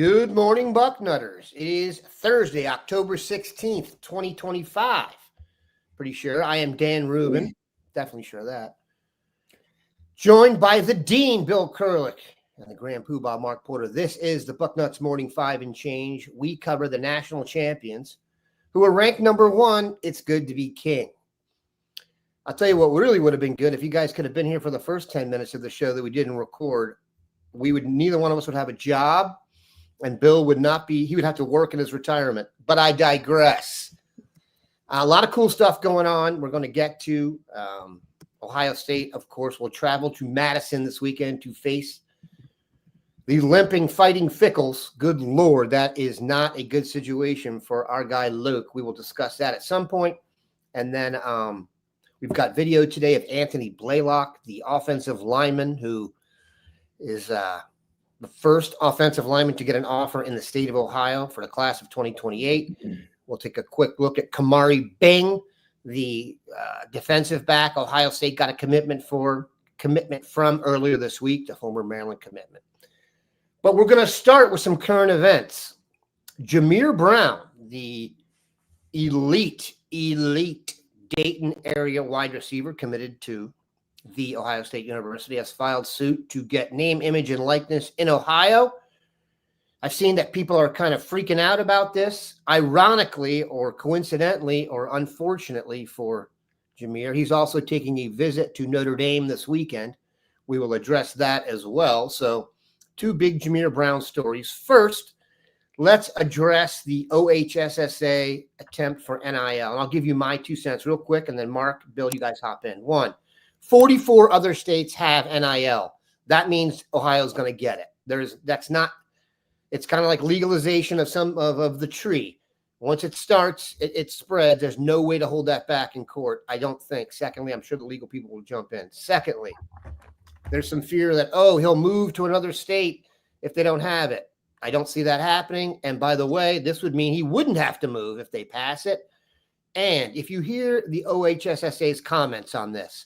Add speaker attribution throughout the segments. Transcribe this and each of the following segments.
Speaker 1: Good morning, Bucknutters. It is Thursday, October 16th, 2025. Pretty sure. I am Dan Rubin. Definitely sure of that. Joined by the Dean, Bill Kurelic, and the Grand Poobah, Mark Porter. This is the Bucknuts Morning 5 and Change. We cover the national champions who are ranked number one. It's good to be king. I'll tell you what really would have been good if you guys could have been here for the first 10 minutes of the show that we didn't record. Neither one of us would have a job. And Bill would not be, he would have to work in his retirement. But I digress. A lot of cool stuff going on. We're going to get to Ohio State, of course, will travel to Madison this weekend to face the limping, fighting Fickles. Good Lord, that is not a good situation for our guy Luke. We will discuss that at some point. And then we've got video today of Anthony Blalock, the offensive lineman who is the first offensive lineman to get an offer in the state of Ohio for the class of 2028. We'll take a quick look at Kamari Bing, the defensive back Ohio State got a commitment from earlier this week, the former Maryland commitment. But we're going to start with some current events. Jamier Brown, the elite Dayton area wide receiver committed to the Ohio State University, has filed suit to get name, image, and likeness in Ohio. I've seen that people are kind of freaking out about this. Ironically, or coincidentally, or unfortunately for Jamier, he's also taking a visit to Notre Dame this weekend. We will address that as well. So, two big Jamier Brown stories. First, let's address the OHSSA attempt for NIL. And I'll give you my 2 cents real quick, and then Mark, Bill, you guys hop in. 1, 44 other states have NIL. That means Ohio's going to get it. It's kind of like legalization of some of the tree. Once it starts, it spreads. There's no way to hold that back in court, I don't think. Secondly, I'm sure the legal people will jump in. Secondly, there's some fear that, he'll move to another state if they don't have it. I don't see that happening. And by the way, this would mean he wouldn't have to move if they pass it. And if you hear the OHSSA's comments on this,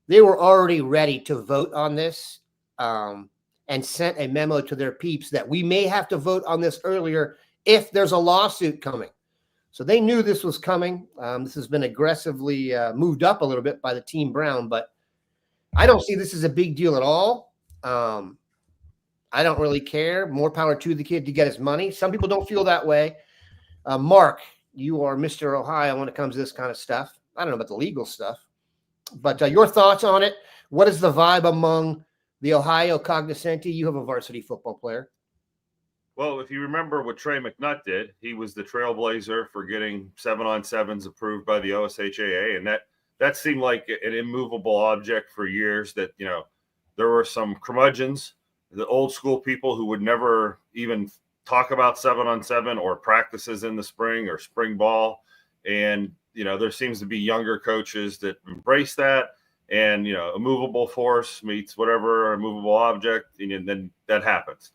Speaker 1: they were already ready to vote on this and sent a memo to their peeps that we may have to vote on this earlier if there's a lawsuit coming. So they knew this was coming. This has been aggressively moved up a little bit by the Team Brown, but I don't see this as a big deal at all. I don't really care. More power to the kid to get his money. Some people don't feel that way. Mark, you are Mr. Ohio when it comes to this kind of stuff. I don't know about the legal stuff. But your thoughts on it? What is the vibe among the Ohio cognoscenti? You have a varsity football player.
Speaker 2: Well, if you remember what Trey McNutt did, he was the trailblazer for getting 7-on-7s approved by the OSHAA, and that seemed like an immovable object for years. That there were some curmudgeons, the old school people who would never even talk about 7-on-7 or practices in the spring or spring ball, and there seems to be younger coaches that embrace that, and, a movable force meets whatever a movable object, and then that happens.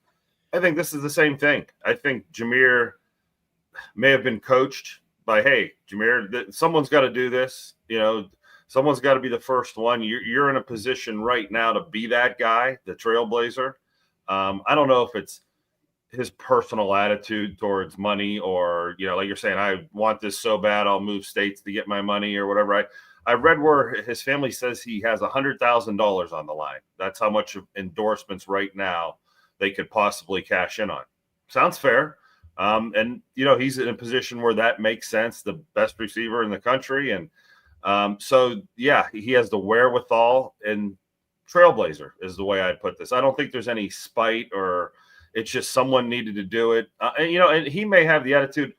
Speaker 2: I think this is the same thing. I think Jamier may have been coached by, hey, Jamier, someone's got to do this. Someone's got to be the first one. You're in a position right now to be that guy, the trailblazer. I don't know if it's his personal attitude towards money or, like you're saying, I want this so bad, I'll move states to get my money or whatever. I read where his family says he has $100,000 on the line. That's how much of endorsements right now they could possibly cash in on. Sounds fair. And, he's in a position where that makes sense, the best receiver in the country. And so, yeah, he has the wherewithal, and trailblazer is the way I'd put this. I don't think there's any spite or it's just someone needed to do it. And he may have the attitude,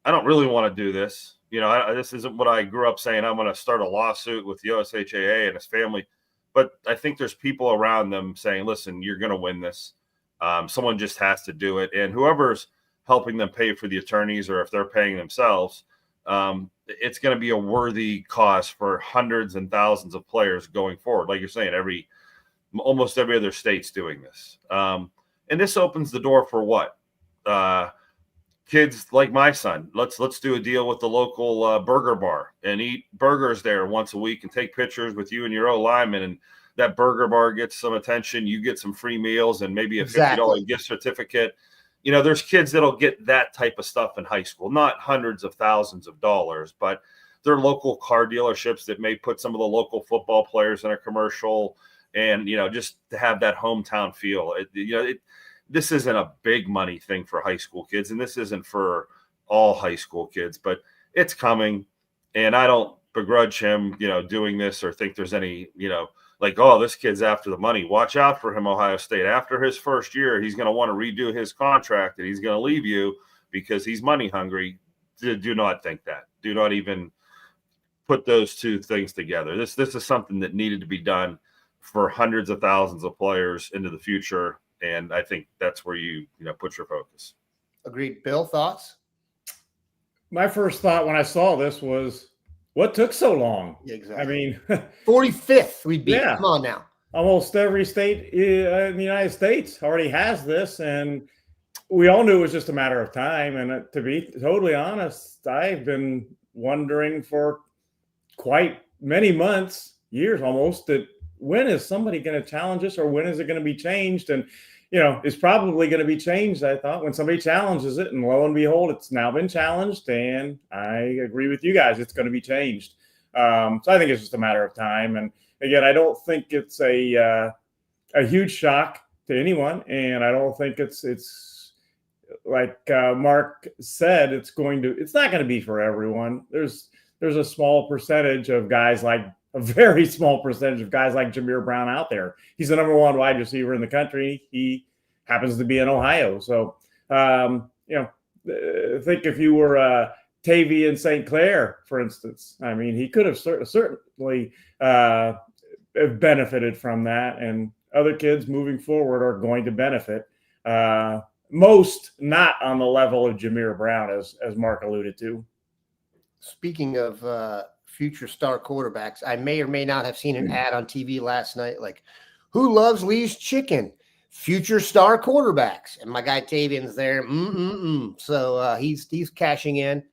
Speaker 2: I don't really want to do this. This isn't what I grew up saying. I'm going to start a lawsuit with the OSHAA and his family. But I think there's people around them saying, listen, you're going to win this. Someone just has to do it. And whoever's helping them pay for the attorneys, or if they're paying themselves, it's going to be a worthy cause for hundreds and thousands of players going forward. Like you're saying, almost every other state's doing this. And this opens the door for what? Kids like my son. Let's do a deal with the local burger bar and eat burgers there once a week and take pictures with you and your O-lineman. And that burger bar gets some attention. You get some free meals and maybe a $50 gift certificate. there's kids that'll get that type of stuff in high school, not hundreds of thousands of dollars, but they're local car dealerships that may put some of the local football players in a commercial, and just to have that hometown feel. This isn't a big money thing for high school kids, and this isn't for all high school kids, but it's coming. And I don't begrudge him, doing this, or think there's any, like, oh, this kid's after the money. Watch out for him, Ohio State. After his first year, he's going to want to redo his contract, and he's going to leave you because he's money hungry. Do not think that. Do not even put those two things together. This is something that needed to be done for hundreds of thousands of players into the future, and I think that's where you put your focus.
Speaker 1: Agreed. Bill, thoughts?
Speaker 3: My first thought when I saw this was, what took so long?
Speaker 1: Yeah, exactly.
Speaker 3: I mean,
Speaker 1: 45th we'd be.
Speaker 3: Yeah.
Speaker 1: Come on now.
Speaker 3: Almost every state in the United States already has this, and we all knew it was just a matter of time. And to be totally honest, I've been wondering for quite many months, years almost, that when is somebody going to challenge us, or when is it going to be changed? And it's probably going to be changed, I thought, when somebody challenges it. And lo and behold, it's now been challenged. And I agree with you guys. It's going to be changed. So I think it's just a matter of time. And again, I don't think it's a huge shock to anyone. And I don't think it's like Mark said, it's not going to be for everyone. There's a small percentage of guys, like a very small percentage of guys like Jamier Brown out there. He's the number one wide receiver in the country. He happens to be in Ohio. So, I think if you were Tavy in St. Clair, for instance, I mean, he could have certainly benefited from that. And other kids moving forward are going to benefit. Most not on the level of Jamier Brown, as Mark alluded to.
Speaker 1: Speaking of future star quarterbacks, I may or may not have seen an ad on TV last night, like, who loves Lee's chicken? Future star quarterbacks. And my guy Tavian's there. So he's cashing in.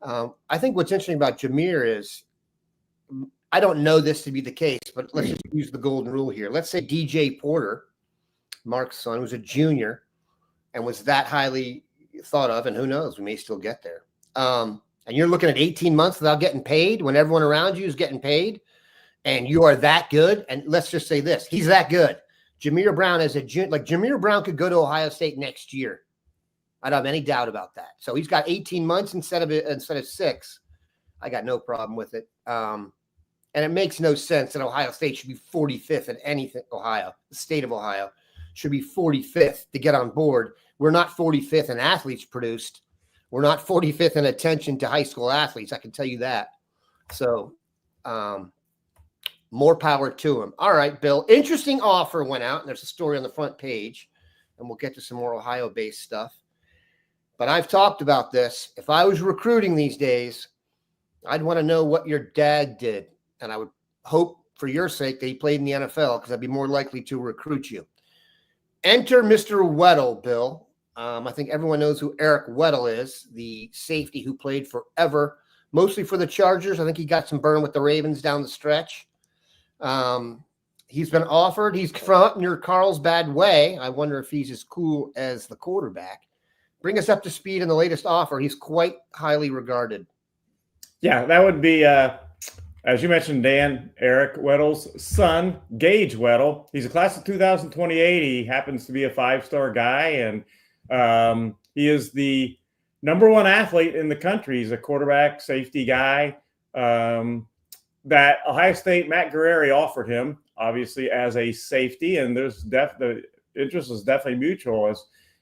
Speaker 1: I think what's interesting about Jamier is, I don't know this to be the case, but let's just use the golden rule here. Let's say DJ Porter, Mark's son, was a junior and was that highly thought of, and who knows, we may still get there. And you're looking at 18 months without getting paid when everyone around you is getting paid, and you are that good. And let's just say this, he's that good. Jamier Brown Jamier Brown could go to Ohio State next year. I don't have any doubt about that. So he's got 18 months instead of 6. I got no problem with it. And it makes no sense that Ohio State should be 45th in anything. The state of Ohio should be 45th to get on board. We're not 45th in athletes produced. We're not 45th in attention to high school athletes. I can tell you that. So more power to him. All right, Bill. Interesting offer went out, and there's a story on the front page, and we'll get to some more Ohio-based stuff. But I've talked about this. If I was recruiting these days, I'd want to know what your dad did, and I would hope for your sake that he played in the NFL, because I'd be more likely to recruit you. Enter Mr. Weddle, Bill. I think everyone knows who Eric Weddle is, the safety who played forever, mostly for the Chargers. I think he got some burn with the Ravens down the stretch. He's been offered. He's from up near Carlsbad Way. I wonder if he's as cool as the quarterback. Bring us up to speed in the latest offer. He's quite highly regarded.
Speaker 3: Yeah, that would be, as you mentioned, Dan, Eric Weddle's son, Gage Wed. He's a class of 2028. He happens to be a 5-star guy, and he is the number one athlete in the country. He's a quarterback, safety guy that Ohio State, Matt Guerrieri offered him, obviously, as a safety. And there's the interest is definitely mutual,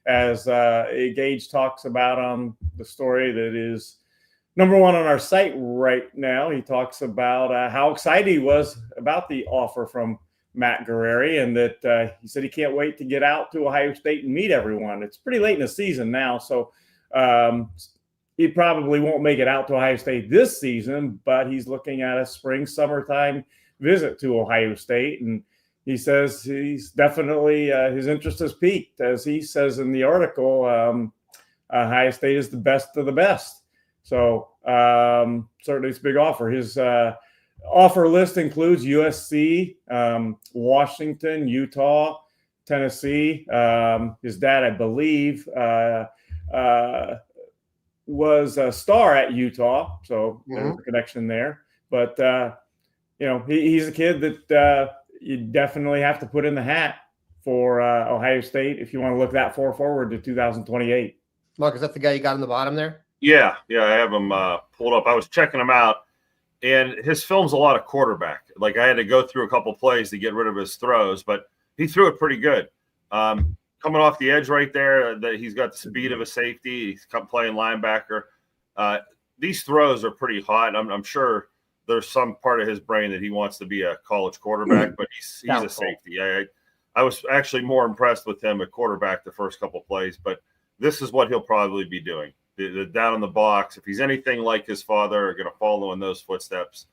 Speaker 3: as Gage talks about on the story that is number one on our site right now. He talks about how excited he was about the offer from Matt Guerrieri, and that he said he can't wait to get out to Ohio State and meet everyone. It's pretty late in the season now, so he probably won't make it out to Ohio State this season, but he's looking at a summertime visit to Ohio State. And he says he's definitely his interest has peaked. As he says in the article, Ohio State is the best of the best. So certainly it's a big offer. His offer list includes USC, Washington, Utah, Tennessee. His dad, I believe, was a star at Utah, so there's a connection there. But he's a kid that you definitely have to put in the hat for Ohio State if you want to look that far forward to 2028.
Speaker 1: Mark, is that the guy you got on the bottom there?
Speaker 2: Yeah, I have him pulled up. I was checking him out, and his film's a lot of quarterback. Like, I had to go through a couple plays to get rid of his throws, but he threw it pretty good. Coming off the edge right there, that he's got the speed of a safety. He's playing linebacker. These throws are pretty hot. I'm sure there's some part of his brain that he wants to be a college quarterback, but he's a safety. I was actually more impressed with him at quarterback the first couple plays, but this is what he'll probably be doing. The down in the box. If he's anything like his father, going to follow in those footsteps.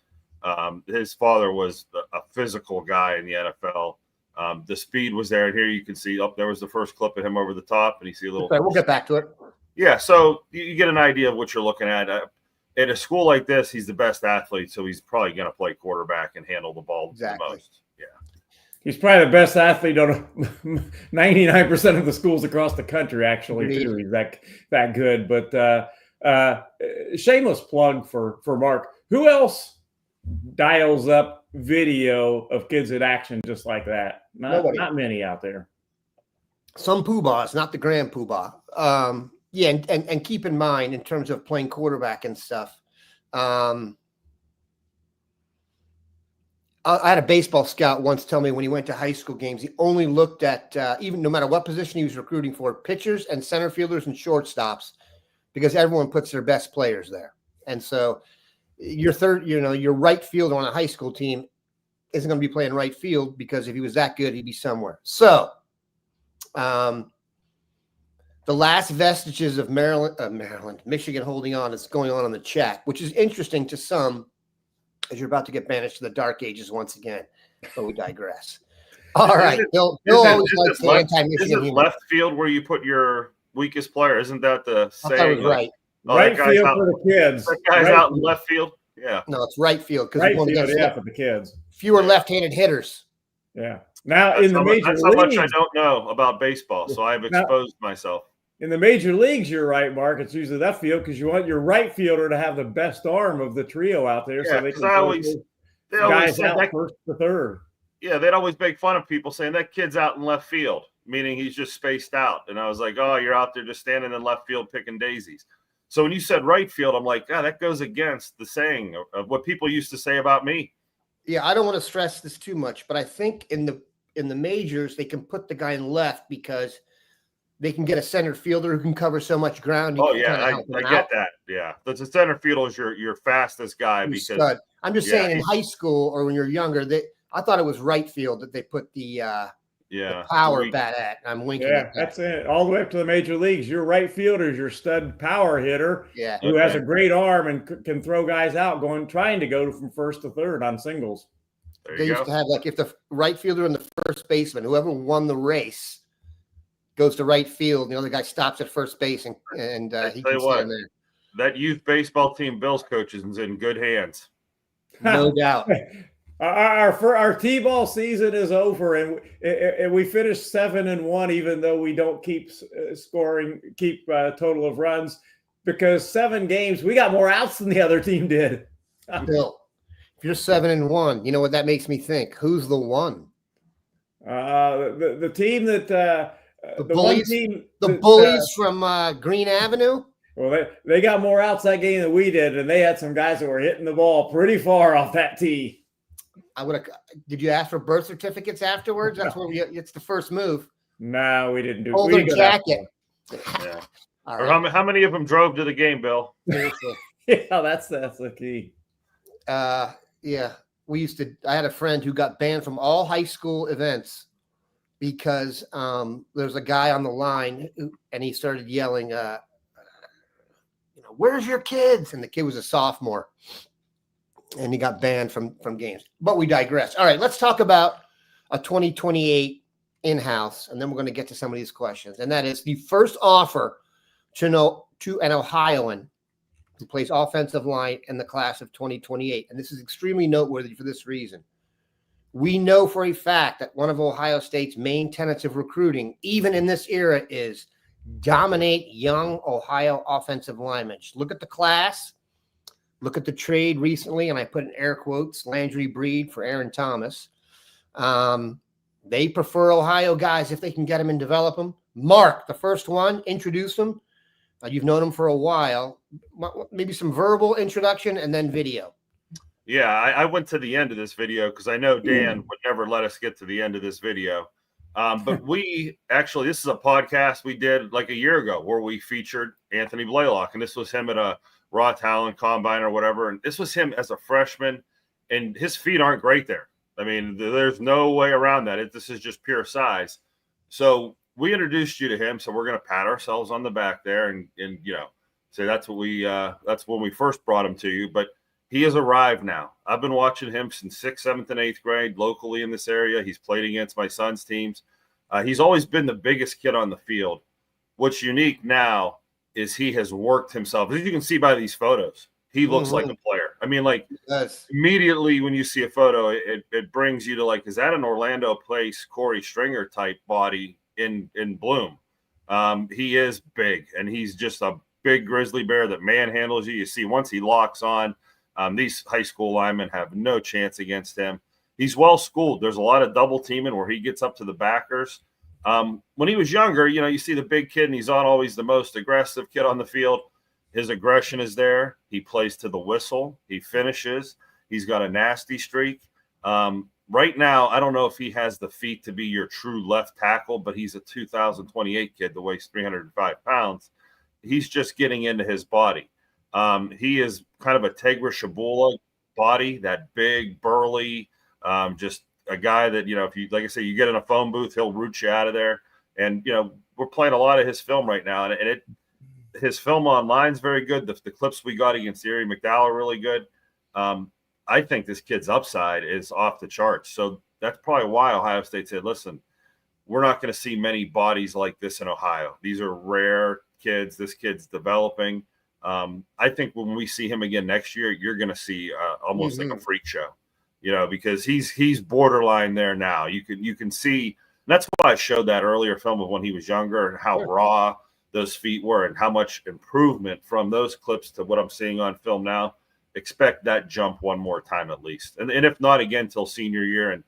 Speaker 2: His father was a physical guy in the NFL. The speed was there, and here you can see there was the first clip of him over the top, and you see a little.
Speaker 1: Okay, we'll get back to it.
Speaker 2: Yeah, so you get an idea of what you're looking at. At a school like this, he's the best athlete, so he's probably going to play quarterback and handle the ball the most. Yeah,
Speaker 3: he's probably the best athlete on 99% of the schools across the country. Actually, too, he's that good. But shameless plug for Mark. Who else dials up video of kids in action just like that? Not many out there.
Speaker 1: Some Poobahs, not the Grand Poobah. Yeah, and keep in mind in terms of playing quarterback and stuff. I had a baseball scout once tell me when he went to high school games, he only looked at even no matter what position he was recruiting for, pitchers and center fielders and shortstops, because everyone puts their best players there. And so your right fielder on a high school team isn't going to be playing right field, because if he was that good, he'd be somewhere. So the last vestiges of Michigan holding on is going on in the chat, which is interesting to some, as you're about to get banished to the dark ages once again. But we digress. All right. Bill always likes the anti-Michigan.
Speaker 2: Isn't left field where you put your weakest player? Isn't that the saying?
Speaker 1: I thought it was right.
Speaker 3: Right field for the kids.
Speaker 2: That guy's
Speaker 3: right
Speaker 2: out
Speaker 3: field.
Speaker 2: In left field. Yeah.
Speaker 1: No, it's right field, because
Speaker 3: right field, for the kids.
Speaker 1: Fewer left-handed hitters.
Speaker 3: Yeah. Now in the major leagues,
Speaker 2: that's how much I don't know about baseball, so I've exposed myself.
Speaker 3: In the major leagues, you're right, Mark. It's usually left field, because you want your right fielder to have the best arm of the trio out there, so they can guys out first to third.
Speaker 2: Yeah, they'd always make fun of people saying that kid's out in left field, meaning he's just spaced out. And I was like, oh, you're out there just standing in left field picking daisies. So when you said right field, I'm like, that goes against the saying of what people used to say about me.
Speaker 1: Yeah, I don't want to stress this too much, but I think in the majors they can put the guy in left because they can get a center fielder who can cover so much ground.
Speaker 2: Oh yeah, I get that. Yeah, the center fielder is your fastest guy because
Speaker 1: I'm just saying in high school or when you're younger, I thought it was right field that they put the power bat at. I'm winking.
Speaker 3: Yeah, that's it. All the way up to the major leagues, your right fielder is your stud power hitter.
Speaker 1: Yeah,
Speaker 3: who has a great arm and can throw guys out trying to go from first to third on singles.
Speaker 1: They used to have, like, if the right fielder and the first baseman, whoever won the race, goes to right field, the other guy stops at first base and he can stand there.
Speaker 2: That youth baseball team Bills coaches is in good hands.
Speaker 1: No doubt.
Speaker 3: Our T-ball season is over, and we finished 7-1, even though we don't keep total of runs, because 7 games we got more outs than the other team did.
Speaker 1: Bill, if you're 7-1, you know what that makes me think? Who's the one?
Speaker 3: The team that
Speaker 1: the bullies from Green Avenue.
Speaker 3: Well, they got more outs that game than we did, and they had some guys that were hitting the ball pretty far off that tee.
Speaker 1: Did you ask for birth certificates afterwards? That's what it's the first move.
Speaker 3: No, we didn't do.
Speaker 1: Hold their jacket.
Speaker 2: Yeah. All right. How many of them drove to the game, Bill?
Speaker 3: Yeah, that's the key.
Speaker 1: Yeah, I had a friend who got banned from all high school events because there's a guy on the line and he started yelling, where's your kids? And the kid was a sophomore. And he got banned from games. But we digress. All right, let's talk about a 2028 in-house, and then we're going to get to some of these questions. And that is the first offer to an Ohioan who plays offensive line in the class of 2028. And this is extremely noteworthy for this reason. We know for a fact that one of Ohio State's main tenets of recruiting, even in this era, is dominate young Ohio offensive linemen. Just look at the class. Look at the trade recently, and I put in air quotes, Landry Breed for Aaron Thomas. They prefer Ohio guys if they can get them and develop them. Mark, the first one, introduce them. You've known them for a while. Maybe some verbal introduction and then video.
Speaker 2: Yeah, I went to the end of this video because I know Dan would never let us get to the end of this video. But we actually, this is a podcast we did like a year ago where we featured Anthony Blalock, and this was him at a raw talent combine or whatever. And this was him as a freshman, and his feet aren't great there. I mean, there's no way around that. This is just pure size. So we introduced you to him. So we're going to pat ourselves on the back there and say that's what that's when we first brought him to you. But he has arrived now. I've been watching him since 6th, 7th, and 8th grade locally in this area. He's played against my son's teams. He's always been the biggest kid on the field. What's unique now is he has worked himself. As you can see by these photos, he looks like a player. I mean, like immediately when you see a photo, it brings you to like, is that an Orlando Place Corey Stringer type body in Bloom? He is big, and he's just a big grizzly bear that manhandles you. You see once he locks on, these high school linemen have no chance against him. He's well schooled. There's a lot of double teaming where he gets up to the backers. When he was younger, you see the big kid, and he's not always the most aggressive kid on the field. His aggression is there. He plays to the whistle. He finishes. He's got a nasty streak. Right now, I don't know if he has the feet to be your true left tackle, but he's a 2028 kid that weighs 305 pounds. He's just getting into his body. He is kind of a Tegra Shabula body, that big, burly, just a guy that, if you, like I say, you get in a phone booth, he'll root you out of there. And, we're playing a lot of his film right now. And his film online is very good. The clips we got against Erie McDowell are really good. I think this kid's upside is off the charts. So that's probably why Ohio State said, listen, we're not going to see many bodies like this in Ohio. These are rare kids. This kid's developing. I think when we see him again next year, you're going to see almost like a freak show, because he's borderline there now. You can see. That's why I showed that earlier film of when he was younger and how raw those feet were and how much improvement from those clips to what I'm seeing on film now. Expect that jump one more time at least, and if not again till senior year. And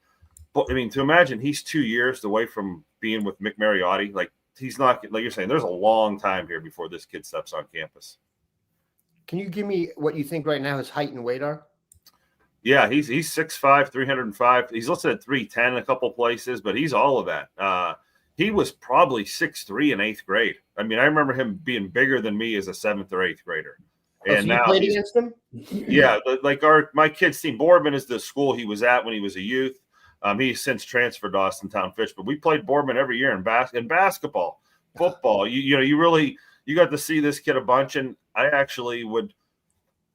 Speaker 2: I mean, to imagine he's 2 years away from being with Mick Mariotti, like he's not, like you're saying, there's a long time here before this kid steps on campus.
Speaker 1: Can you give me what you think right now his height and weight are?
Speaker 2: Yeah, he's 6'5", 305. He's listed at 310 in a couple places, but he's all of that. He was probably 6'3" in 8th grade. I mean, I remember him being bigger than me as a 7th or 8th grader. And
Speaker 1: so
Speaker 2: now
Speaker 1: you played against him?
Speaker 2: Yeah, like my kid's team, Boardman is the school he was at when he was a youth. He's since transferred to Austintown Fish, but we played Boardman every year in basketball, football. You got to see this kid a bunch, and I actually would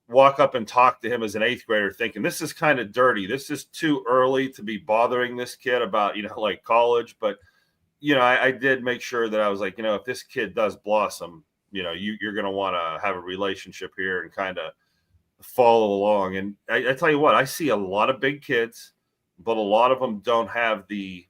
Speaker 2: walk up and talk to him as an 8th grader thinking, this is kind of dirty. This is too early to be bothering this kid about, like college. But, I did make sure that I was like, if this kid does blossom, you're going to want to have a relationship here and kind of follow along. And I tell you what, I see a lot of big kids, but a lot of them don't have the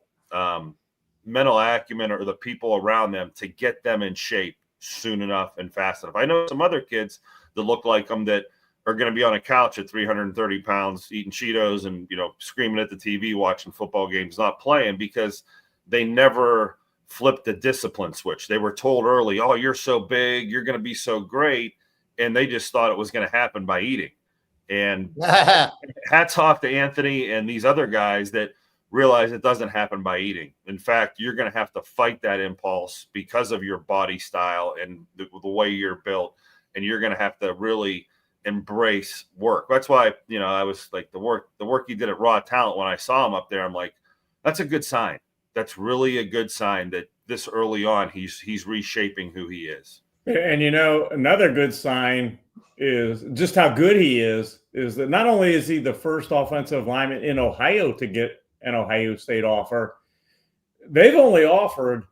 Speaker 2: mental acumen or the people around them to get them in shape soon enough and fast enough. I know some other kids that look like them that are going to be on a couch at 330 pounds eating Cheetos and, screaming at the TV, watching football games, not playing because they never flipped the discipline switch. They were told early, oh, you're so big, you're going to be so great. And they just thought it was going to happen by eating. And hats off to Anthony and these other guys that realize it doesn't happen by eating. In fact, you're going to have to fight that impulse because of your body style and the way you're built. And you're going to have to really embrace work. That's why, I was like the work he did at Raw Talent, when I saw him up there, I'm like, that's a good sign. That's really a good sign that this early on, he's reshaping who he is.
Speaker 3: And, another good sign is just how good he is that not only is he the first offensive lineman in Ohio to get an Ohio State offer, they've only offered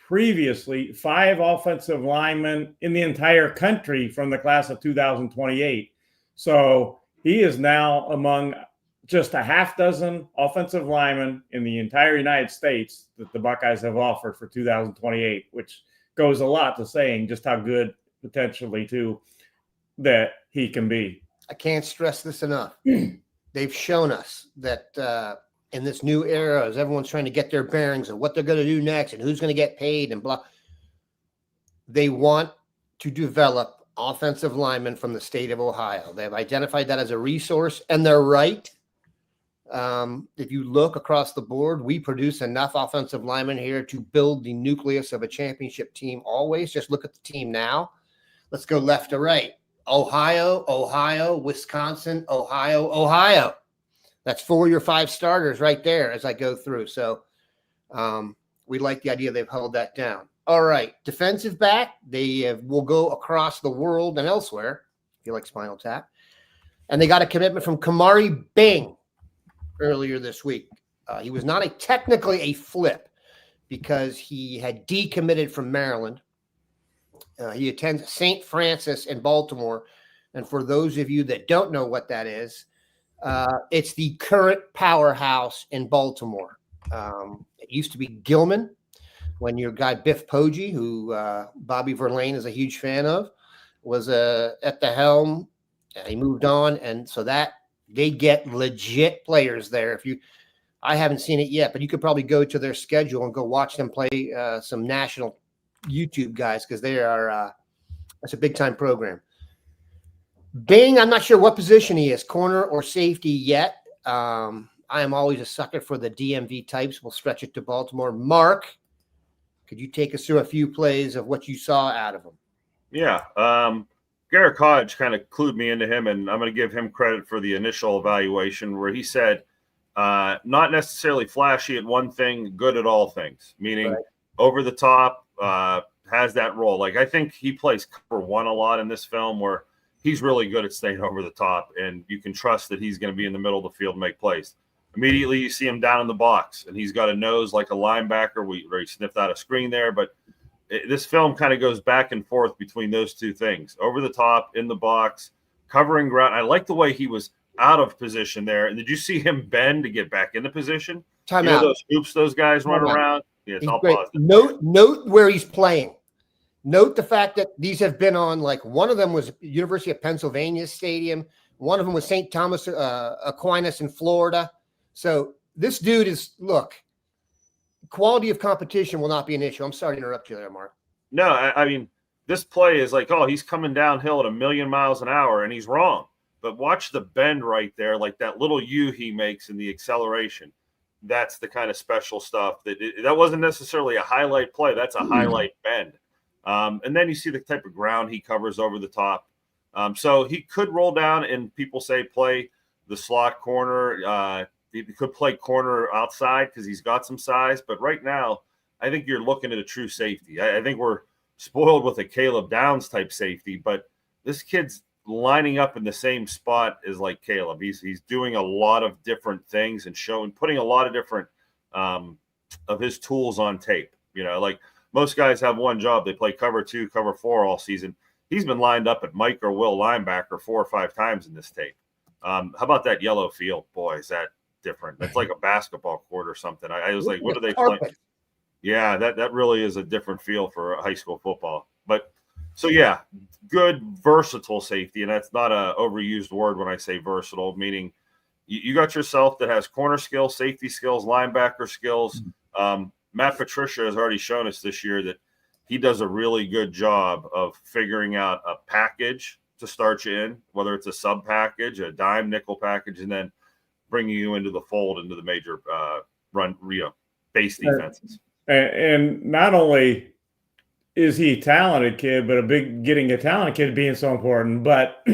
Speaker 3: previously 5 offensive linemen in the entire country from the class of 2028. So he is now among just a half dozen offensive linemen in the entire United States that the Buckeyes have offered for 2028, which goes a lot to saying just how good potentially too that he can be.
Speaker 1: I can't stress this enough. They've shown us that in this new era, as everyone's trying to get their bearings of what they're going to do next and who's going to get paid and blah, they want to develop offensive linemen from the state of Ohio. They've identified that as a resource, and they're right. If you look across the board, we produce enough offensive linemen here to build the nucleus of a championship team always. Just look at the team now. Let's go left to right. Ohio, Wisconsin, Ohio. That's 4 of your 5 starters right there as I go through. So we like the idea they've held that down. All right. Defensive back, they will go across the world and elsewhere, if you like Spinal Tap. And they got a commitment from Kamari Bing earlier this week. He was not technically a flip because he had decommitted from Maryland. He attends St. Francis in Baltimore. And for those of you that don't know what that is, it's the current powerhouse in Baltimore. It used to be Gilman when your guy Biff Poggi, who Bobby Verlaine is a huge fan of, was at the helm. He moved on. And so that they get legit players there. I haven't seen it yet, but you could probably go to their schedule and go watch them play some national YouTube guys because they are that's a big time program. Bing, I'm not sure what position he is, corner or safety yet. I am always a sucker for the DMV types. We'll stretch it to Baltimore. Mark, could you take us through a few plays of what you saw out of him?
Speaker 2: Yeah. Garrett Hodge kind of clued me into him, and I'm going to give him credit for the initial evaluation where he said, not necessarily flashy at one thing, good at all things, meaning over the top, has that role. Like, I think he plays cover one a lot in this film where he's really good at staying over the top, and you can trust that he's going to be in the middle of the field and make plays. Immediately you see him down in the box, and he's got a nose like a linebacker where he sniffed out a screen there, but this film kind of goes back and forth between those two things. Over the top, in the box, covering ground. I like the way he was out of position there. And did you see him bend to get back into position?
Speaker 1: Time
Speaker 2: you
Speaker 1: out.
Speaker 2: know those hoops those guys run around? Yeah, it's all positive.
Speaker 1: Note where he's playing. Note the fact that these have been on, like, one of them was University of Pennsylvania Stadium. One of them was St. Thomas Aquinas in Florida. So this dude is, look, quality of competition will not be an issue. I'm sorry to interrupt you there, Mark.
Speaker 2: No, I mean, this play is like, oh, he's coming downhill at 1,000,000 miles an hour, and he's wrong. But watch the bend right there, like that little U he makes in the acceleration. That's the kind of special stuff that wasn't necessarily a highlight play. That's a highlight bend. And then you see the type of ground he covers over the top. So he could roll down and people say play the slot corner. He could play corner outside because he's got some size. But right now, I think you're looking at a true safety. I think we're spoiled with a Caleb Downs type safety, but this kid's lining up in the same spot as like Caleb. He's doing a lot of different things and putting a lot of different of his tools on tape. You know, like most guys have one job. They play cover 2, cover 4 all season. He's been lined up at Mike or Will linebacker 4 or 5 times in this tape. How about that yellow field? Boy, is that different. That's like a basketball court or something. I was like, what are they playing? Yeah, that really is a different feel for high school football. But so, yeah, good, versatile safety. And that's not an overused word when I say versatile, meaning you got yourself that has corner skills, safety skills, linebacker skills. Matt Patricia has already shown us this year that he does a really good job of figuring out a package to start you in, whether it's a sub package, a dime nickel package, and then bringing you into the fold into the major base defenses.
Speaker 3: And not only is he a talented kid, but getting a talented kid being so important, but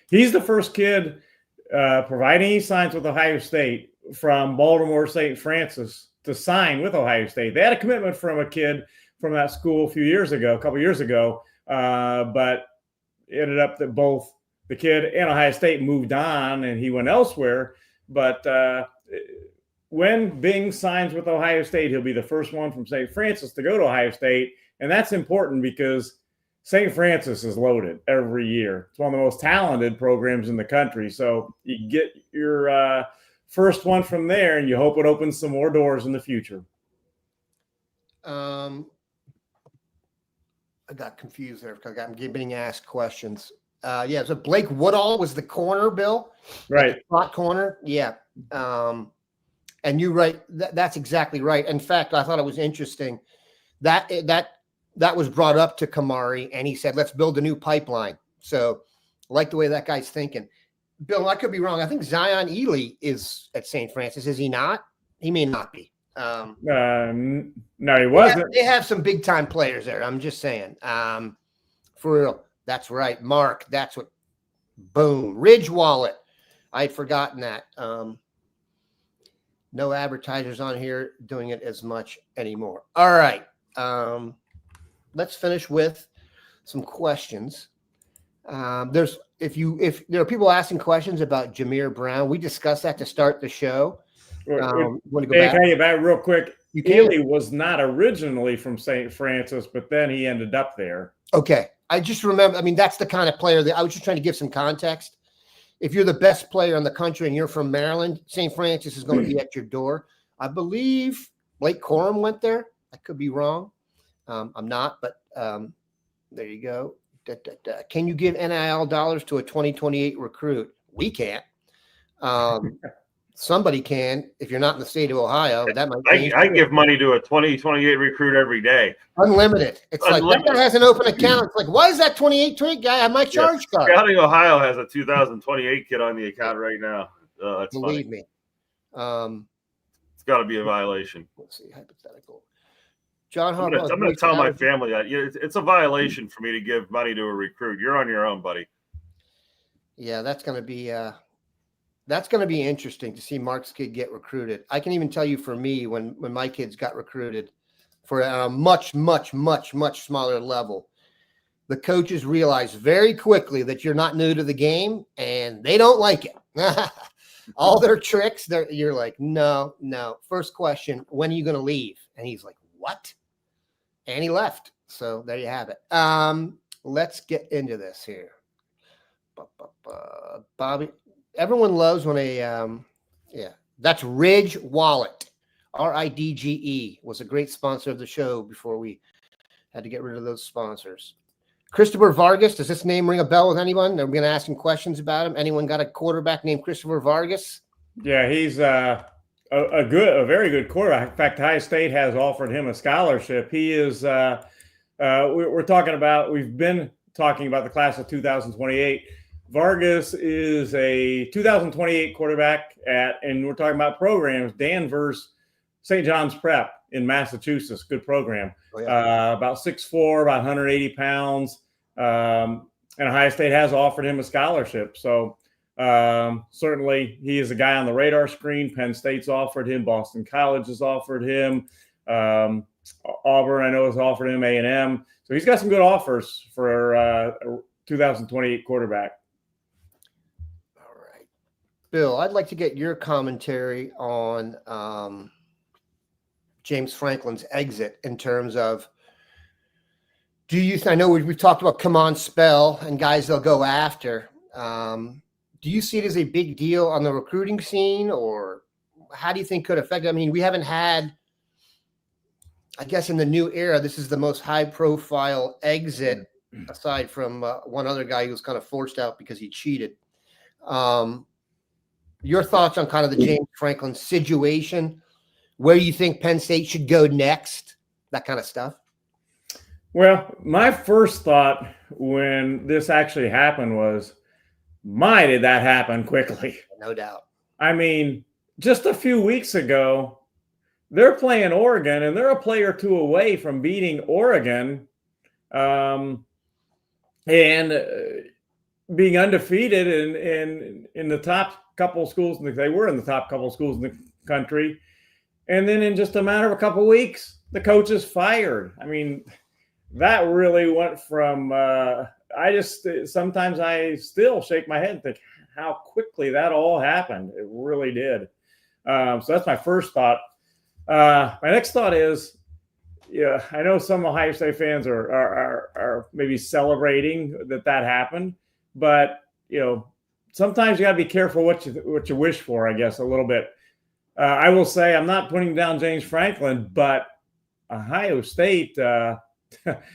Speaker 3: he's the first kid providing he signs with Ohio State from Baltimore St. Francis to sign with Ohio State. They had a commitment from a kid from that school a couple years ago, but it ended up that both the kid and Ohio State moved on and he went elsewhere. But when Bing signs with Ohio State, he'll be the first one from St. Francis to go to Ohio State. And that's important because St. Francis is loaded every year. It's one of the most talented programs in the country. So you get your first one from there, and you hope it opens some more doors in the future.
Speaker 1: I got confused there because I'm getting asked questions. Yeah, so Blake Woodall was the corner, Bill.
Speaker 3: Right.
Speaker 1: Slot corner. Yeah. And you're right. That's exactly right. In fact, I thought it was interesting that was brought up to Kamari, and he said, let's build a new pipeline. So I like the way that guy's thinking. Bill, I could be wrong. I think Zion Ely is at St. Francis. Is he not? He may not be.
Speaker 3: No, he wasn't.
Speaker 1: They have some big time players there. I'm just saying. For real. That's right. Mark. That's what. Boom. Ridge Wallet. I had forgotten that. No advertisers on here doing it as much anymore. All right. Let's finish with some questions. If there are people asking questions about Jamier Brown, we discussed that to start the show. Want to go back?
Speaker 3: Tell you about it real quick.
Speaker 1: You can.
Speaker 3: Ely was not originally from St. Francis, but then he ended up there.
Speaker 1: Okay. I just remember, I mean, that's the kind of player that I was just trying to give some context. If you're the best player in the country and you're from Maryland, St. Francis is going to be at your door. I believe Blake Corum went there. I could be wrong. I'm not, but there you go. Can you give NIL dollars to a 2028 recruit? We can't. Somebody can. If you're not in the state of Ohio, that might change.
Speaker 2: I give money to a 2028 recruit every day.
Speaker 1: Unlimited. It's like that guy has an open account. It's like, why is that 28 guy have my charge card?
Speaker 2: Scouting Ohio has a 2028 kid on the account right now. That's
Speaker 1: Believe
Speaker 2: funny.
Speaker 1: Me.
Speaker 2: It's got to be a violation.
Speaker 1: Let's see. Hypothetical. John
Speaker 2: I'm
Speaker 1: Harbaugh.
Speaker 2: going to tell my family that it's a violation for me to give money to a recruit. You're on your own, buddy. Yeah,
Speaker 1: that's going to be interesting to see Mark's kid get recruited. I can even tell you for me, when my kids got recruited for a much, much, much, much smaller level, the coaches realize very quickly that you're not new to the game and they don't like it. All their tricks, you're like, no. First question, when are you going to leave? And he's like, what? And he left. So there you have it. Let's get into this here. Bobby, everyone loves when that's Ridge Wallet. RIDGE was a great sponsor of the show before we had to get rid of those sponsors. Christopher Vargas, does this name ring a bell with anyone? Are we going to ask him questions about him? Anyone got a quarterback named Christopher Vargas?
Speaker 3: Yeah, he's a very good quarterback. In fact, Ohio State has offered him a scholarship. He is. We've been talking about the class of 2028. Vargas is a 2028 quarterback and we're talking about programs. Danvers, St. John's Prep in Massachusetts, good program.
Speaker 1: Oh, yeah.
Speaker 3: About 6'4", about 180 pounds. And Ohio State has offered him a scholarship. So certainly he is a guy on the radar screen. Penn State's offered him. Boston College has offered him. Auburn, I know, has offered him. A&M. So he's got some good offers for a 2028 quarterback.
Speaker 1: All right. Bill, I'd like to get your commentary on James Franklin's exit in terms of, I know we've talked about come on spell and guys they'll go after. Do you see it as a big deal on the recruiting scene, or how do you think could affect it? I mean, we haven't had, I guess in the new era, this is the most high profile exit aside from one other guy who was kind of forced out because he cheated. Your thoughts on kind of the James Franklin situation, where you think Penn State should go next, that kind of stuff?
Speaker 3: Well, my first thought when this actually happened was, my, did that happen quickly?
Speaker 1: No doubt.
Speaker 3: I mean, just a few weeks ago, they're playing Oregon, and they're a play or two away from beating Oregon and being undefeated in the top couple of schools. They were in the top couple of schools in the country. And then in just a matter of a couple of weeks, the coach is fired. I mean, that really went from sometimes I still shake my head and think how quickly that all happened. It really did. So that's my first thought. My next thought is, yeah, I know some Ohio State fans are maybe celebrating that happened, but sometimes you got to be careful what you wish for, I guess, a little bit. I will say I'm not putting down James Franklin, but Ohio State didn't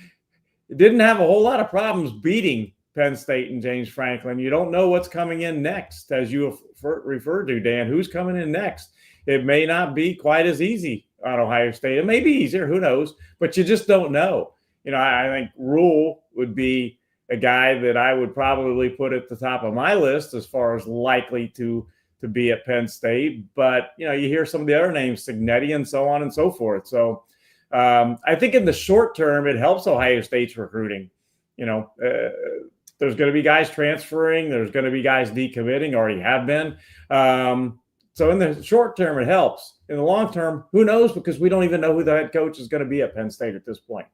Speaker 3: have a whole lot of problems beating Penn State and James Franklin. You don't know what's coming in next, as you referred to, Dan. Who's coming in next? It may not be quite as easy on Ohio State. It may be easier, who knows? But you just don't know. I think Rule would be a guy that I would probably put at the top of my list as far as likely to be at Penn State. But, you hear some of the other names, Signetti and so on and so forth. So I think in the short term, it helps Ohio State's recruiting. There's going to be guys transferring. There's going to be guys decommitting, already have been. So in the short term, it helps. In the long term, who knows? Because we don't even know who the head coach is going to be at Penn State at this point.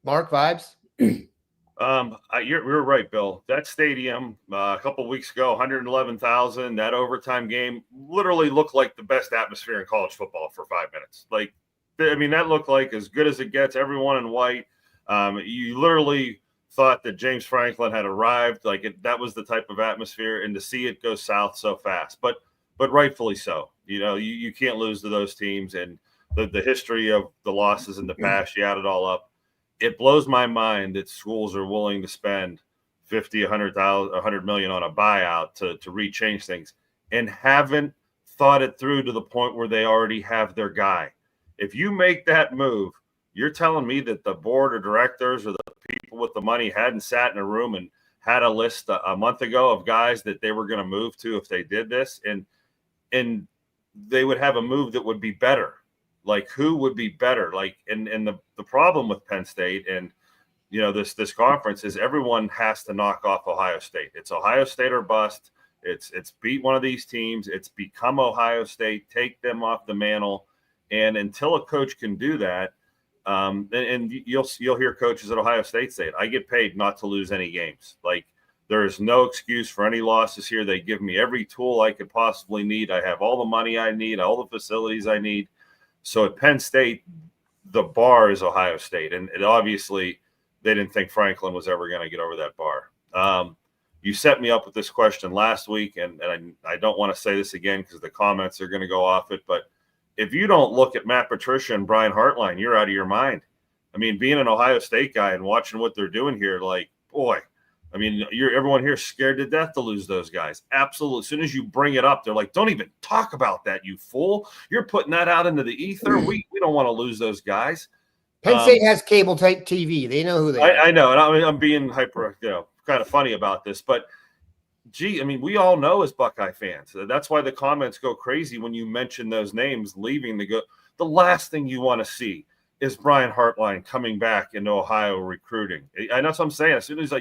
Speaker 1: Mark, vibes?
Speaker 2: You're right, Bill. That stadium a couple of weeks ago, 111,000, that overtime game literally looked like the best atmosphere in college football for 5 minutes. That looked like as good as it gets, everyone in white. You literally thought that James Franklin had arrived. That was the type of atmosphere, and to see it go south so fast. But rightfully so. You can't lose to those teams, and the history of the losses in the past, you add it all up. It blows my mind that schools are willing to spend $50, $100 million on a buyout to rechange things and haven't thought it through to the point where they already have their guy. If you make that move, you're telling me that the board of directors or the people with the money hadn't sat in a room and had a list a month ago of guys that they were going to move to if they did this, and they would have a move that would be better. Who would be better? And the problem with Penn State and this conference is everyone has to knock off Ohio State. It's Ohio State or bust. It's beat one of these teams. It's become Ohio State. Take them off the mantle. And until a coach can do that, and you'll hear coaches at Ohio State say it, I get paid not to lose any games. There is no excuse for any losses here. They give me every tool I could possibly need. I have all the money I need, all the facilities I need. So at Penn State, the bar is Ohio State. And obviously they didn't think Franklin was ever going to get over that bar. You set me up with this question last week, and I don't want to say this again because the comments are going to go off it. But if you don't look at Matt Patricia and Brian Hartline, you're out of your mind. Being an Ohio State guy and watching what they're doing here, boy, everyone here is scared to death to lose those guys. Absolutely. As soon as you bring it up, they're like, don't even talk about that, you fool. You're putting that out into the ether. We don't want to lose those guys.
Speaker 1: Penn State has cable type TV. They know who they are.
Speaker 2: I know. And I'm being hyper, kind of funny about this. But, we all know as Buckeye fans. That's why the comments go crazy when you mention those names leaving the last thing you want to see is Brian Hartline coming back into Ohio recruiting. I know what I'm saying. As soon as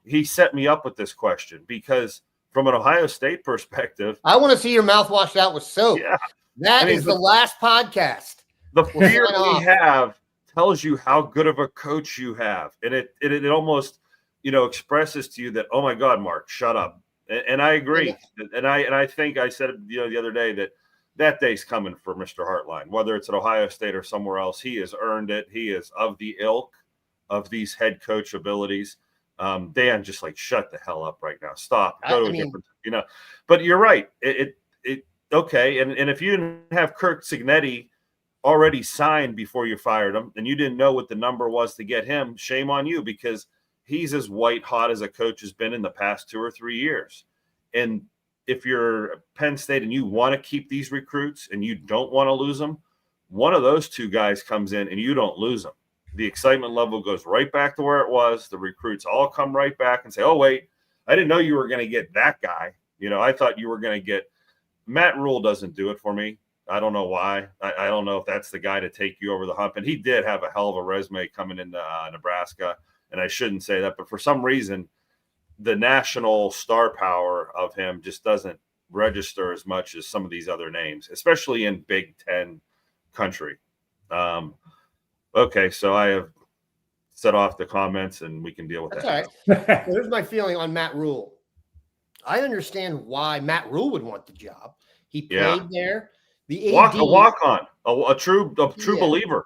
Speaker 2: he set me up with this question because from an Ohio State perspective,
Speaker 1: I want to see your mouth washed out with soap. Yeah, that is the last podcast.
Speaker 2: The fear we have tells you how good of a coach you have, and it almost expresses to you that, oh my God, Mark, shut up. And I agree, and I think I said it the other day that day's coming for Mr. Hartline, whether it's at Ohio State or somewhere else. He has earned it. He is of the ilk of these head coach abilities. Dan, just shut the hell up right now. Stop. Go to a different, But you're right. Okay. And if you didn't have Kirk Signetti already signed before you fired him, and you didn't know what the number was to get him, shame on you, because he's as white hot as a coach has been in the past 2 or 3 years. And if you're Penn State and you want to keep these recruits and you don't want to lose them, one of those two guys comes in and you don't lose them. The excitement level goes right back to where it was. The recruits all come right back and say, oh, wait, I didn't know you were going to get that guy. I thought you were going to get – Matt Rule doesn't do it for me. I don't know why. I don't know if that's the guy to take you over the hump. And he did have a hell of a resume coming into Nebraska, and I shouldn't say that. But for some reason, the national star power of him just doesn't register as much as some of these other names, especially in Big Ten country. Okay, so I have set off the comments, and we can deal with that.
Speaker 1: All right. Here's my feeling on Matt Rule. I understand why Matt Rule would want the job. He played there. The AD,
Speaker 2: a walk-on, a true believer.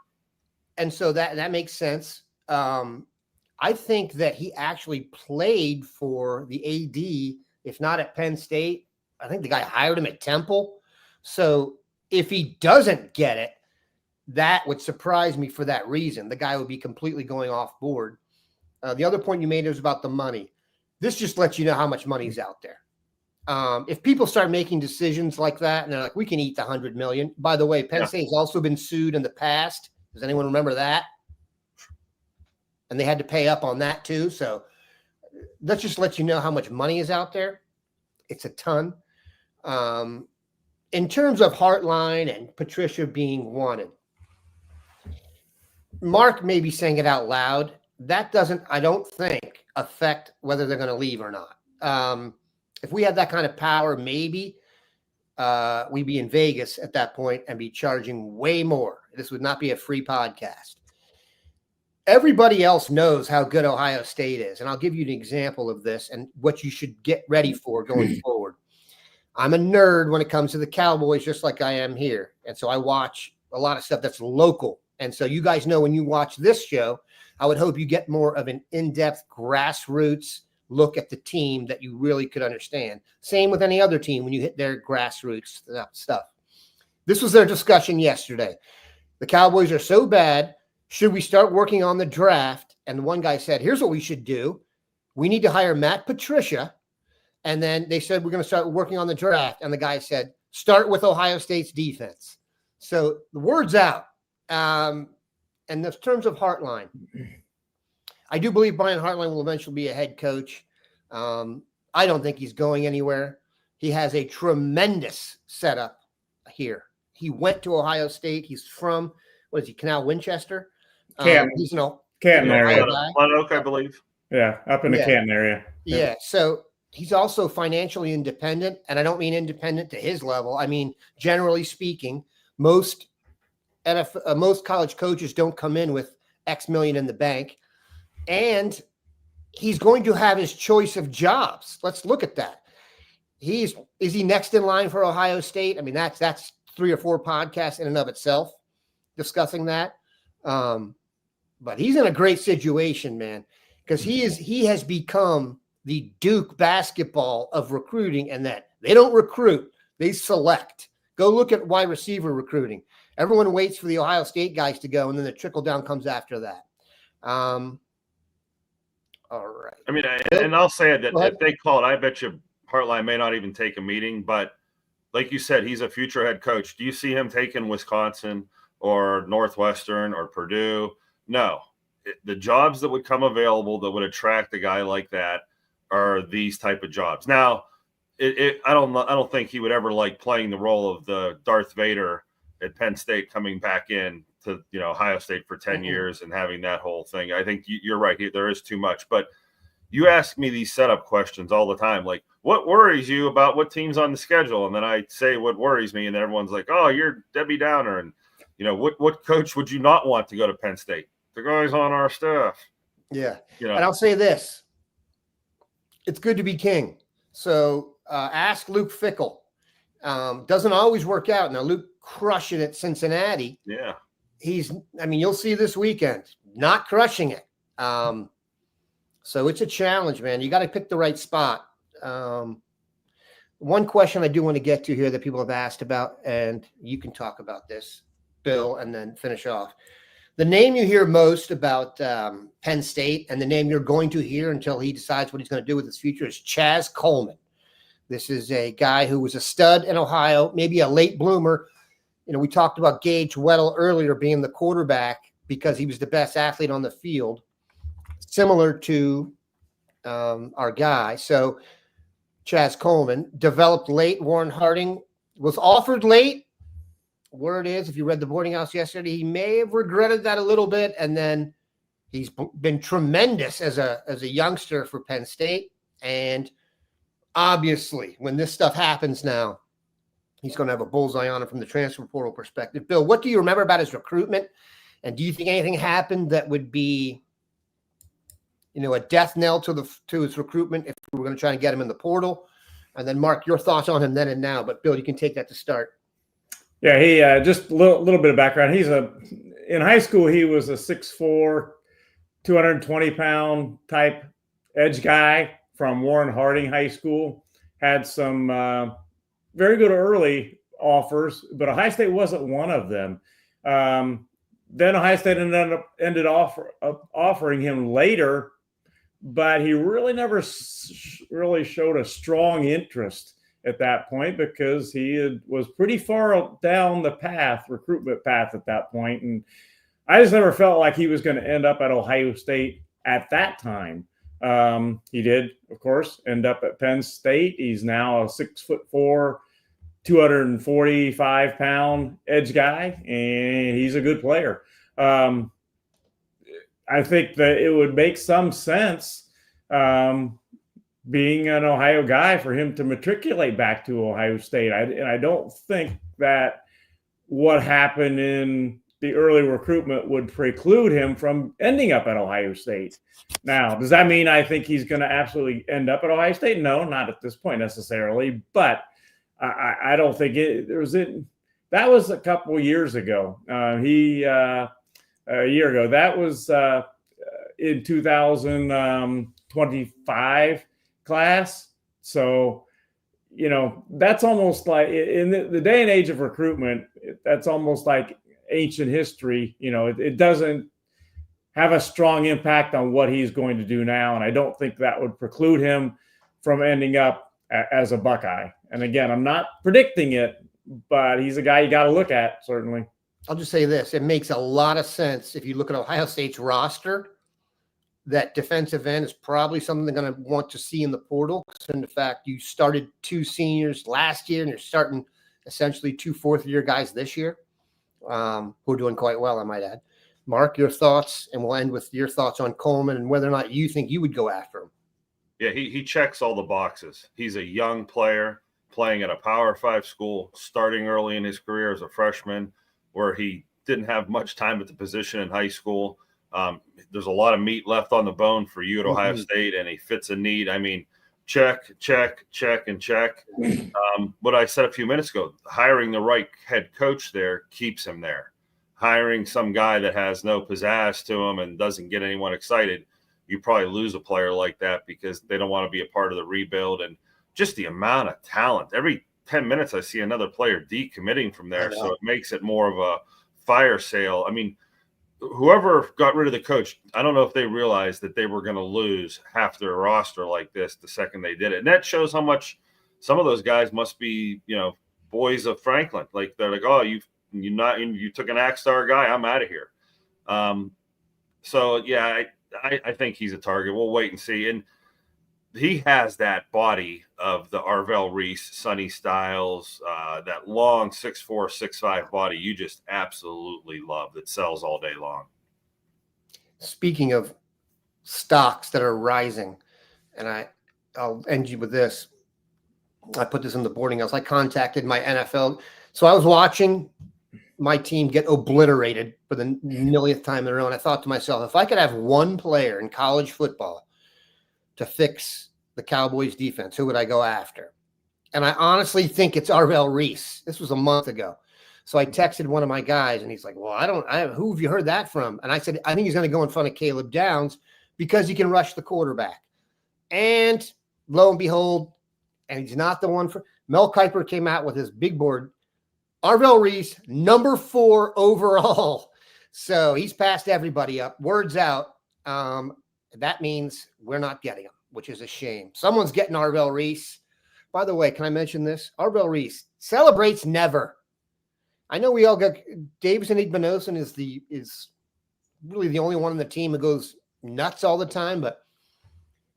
Speaker 1: And so that makes sense. I think that he actually played for the AD if not at Penn State. I think the guy hired him at Temple. So if he doesn't get it, that would surprise me for that reason. The guy would be completely going off board. The other point you made was about the money. This just lets you know how much money's out there. If people start making decisions like that and they're like, we can eat the $100 million. By the way, Penn State's also been sued in the past. Does anyone remember that? And they had to pay up on that too. So let's just let you know how much money is out there. It's a ton. In terms of Hartline and Patricia being wanted, Mark may be saying it out loud. That doesn't, I don't think, affect whether they're going to leave or not. If we had that kind of power, maybe we'd be in Vegas at that point and be charging way more. This would not be a free podcast. Everybody else knows how good Ohio State is. And I'll give you an example of this and what you should get ready for going forward. I'm a nerd when it comes to the Cowboys, just like I am here. And so I watch a lot of stuff that's local. And so you guys know when you watch this show, I would hope you get more of an in-depth grassroots look at the team that you really could understand. Same with any other team when you hit their grassroots stuff. This was their discussion yesterday. The Cowboys are so bad. Should we start working on the draft? And one guy said, here's what we should do. We need to hire Matt Patricia. And then they said, we're going to start working on the draft. And the guy said, start with Ohio State's defense. So the word's out. And in terms of Hartline, I do believe Brian Hartline will eventually be a head coach. I don't think he's going anywhere. He has a tremendous setup here. He went to Ohio State. He's from, what is he, Canal Winchester? He's
Speaker 3: Canton area.
Speaker 2: Bllelock, I believe.
Speaker 3: Yeah, up in the Canton area.
Speaker 1: Yeah, so he's also financially independent, and I don't mean independent to his level. I mean, generally speaking, most college coaches don't come in with X million in the bank. And he's going to have his choice of jobs. Let's look at that. Is he next in line for Ohio State? I mean, that's 3 or 4 podcasts in and of itself discussing that. But he's in a great situation, man, because he has become the Duke basketball of recruiting, and that they don't recruit, they select. Go look at wide receiver recruiting. Everyone waits for the Ohio State guys to go, and then the trickle down comes after that. All right.
Speaker 2: I mean, and I'll say it that if they call it, I bet you Hartline may not even take a meeting. But like you said, he's a future head coach. Do you see him taking Wisconsin or Northwestern or Purdue? No. The jobs that would come available that would attract a guy like that are these type of jobs. Now, I don't think he would ever like playing the role of the Darth Vader at Penn State coming back in to Ohio State for 10 years and having that whole thing. I think you're right. There is too much. But you ask me these setup questions all the time, like, what worries you about what team's on the schedule? And then I say what worries me, and then everyone's like, oh, you're Debbie Downer. And, what coach would you not want to go to Penn State? The guys on our staff.
Speaker 1: Yeah. And I'll say this. It's good to be king. So ask Luke Fickell. Doesn't always work out. Now, Luke crushing it at Cincinnati.
Speaker 2: Yeah.
Speaker 1: You'll see this weekend, not crushing it. So it's a challenge, man. You got to pick the right spot. One question I do want to get to here that people have asked about, and you can talk about this, Bill, and then finish off. The name you hear most about Penn State, and the name you're going to hear until he decides what he's going to do with his future, is Chaz Coleman. This is a guy who was a stud in Ohio, maybe a late bloomer. We talked about Gage Wed earlier being the quarterback because he was the best athlete on the field, similar to our guy. So Chaz Coleman developed late. Warren Harding was offered late. Word is, if you read the boarding house yesterday, he may have regretted that a little bit. And then he's been tremendous as a youngster for Penn State. And obviously, when this stuff happens now, he's going to have a bullseye on him from the transfer portal perspective. Bill, what do you remember about his recruitment? And do you think anything happened that would be, a death knell to his recruitment if we were going to try and get him in the portal? And then, Mark, your thoughts on him then and now. But, Bill, you can take that to start.
Speaker 3: Yeah, he just a little bit of background. In high school, he was a 6'4", 220-pound type edge guy from Warren Harding High School. had some very good early offers, but Ohio State wasn't one of them. Then Ohio State ended offering him later, but he really never really showed a strong interest at that point because he was pretty far down the recruitment path at that point. And I just never felt like he was going to end up at Ohio State at that time. He did, of course, end up at Penn State. He's now a 6'4", 245-pound edge guy, and he's a good player. I think that it would make some sense, being an Ohio guy, for him to matriculate back to Ohio State. And I don't think that what happened in the early recruitment would preclude him from ending up at Ohio State. Now, does that mean I think he's going to absolutely end up at Ohio State? No, not at this point necessarily, but I don't think that was a couple years ago. A year ago. That was in 2025 class. So, that's almost like in the day and age of recruitment, that's almost like ancient history. It doesn't have a strong impact on what he's going to do now. And I don't think that would preclude him from ending up as a Buckeye. And again, I'm not predicting it, but he's a guy you got to look at, certainly.
Speaker 1: I'll just say this. It makes a lot of sense if you look at Ohio State's roster, that defensive end is probably something they're going to want to see in the portal. So in fact, you started 2 seniors last year, and you're starting essentially 2 fourth-year guys this year, who are doing quite well, I might add. Mark, your thoughts, and we'll end with your thoughts on Coleman and whether or not you think you would go after him.
Speaker 2: Yeah, he checks all the boxes. He's a young player playing at a Power 5 school, starting early in his career as a freshman, where he didn't have much time at the position in high school. There's a lot of meat left on the bone for you at Ohio State, and he fits a need. I mean, check, and check. What I said a few minutes ago, hiring the right head coach there keeps him there. Hiring some guy that has no pizzazz to him and doesn't get anyone excited, you probably lose a player like that because they don't want to be a part of the rebuild. And just the amount of talent. Every 10 minutes I see another player decommitting from there, so it makes it more of a fire sale. I mean, whoever got rid of the coach, I don't know if they realized that they were going to lose half their roster like this the second they did it. And that shows how much some of those guys must be, boys of Franklin. Like, they're like, oh, you took an Axe-Star guy, I'm out of here. So yeah, I think he's a target. We'll wait and see. And he has that body of the Arvell Reese, Sonny Styles, that long 6'4", 6'5" body you just absolutely love, that sells all day long.
Speaker 1: Speaking of stocks that are rising, and I'll end you with this. I put this in the boarding house. I contacted my NFL. So I was watching my team get obliterated for the millionth time in a row. And I thought to myself, if I could have one player in college football to fix the Cowboys defense, who would I go after? And I honestly think it's Arvell Reese. This was a month ago. So I texted one of my guys, and he's like, well, who have you heard that from? And I said, I think he's going to go in front of Caleb Downs because he can rush the quarterback. And lo and behold, and he's not the one for Mel Kiper came out with his big board. Arvell Reese, number 4 overall. So he's passed everybody up. Word's out. That means we're not getting him, which is a shame. Someone's getting Arvell Reese. By the way, can I mention this? Arvell Reese celebrates never. I know we all got Davison Igbinosun is really the only one on the team who goes nuts all the time, but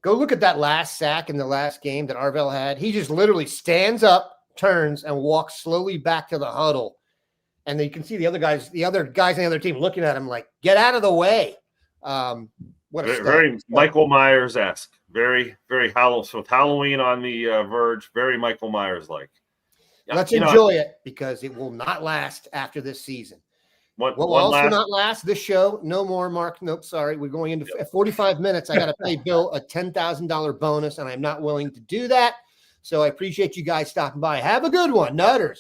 Speaker 1: go look at that last sack in the last game that Arvell had. He just literally stands up, turns, and walks slowly back to the huddle. And then you can see the other guys on the other team looking at him like, get out of the way. What a
Speaker 2: very Michael Myers-esque. Very, very with Halloween on the verge. Very Michael Myers-like.
Speaker 1: Let's enjoy it because it will not last after this season. What will also not last? This show. No more, Mark. Nope, sorry. We're going into 45 minutes. I got to pay Bill a $10,000 bonus, and I'm not willing to do that. So I appreciate you guys stopping by. Have a good one, Nutters.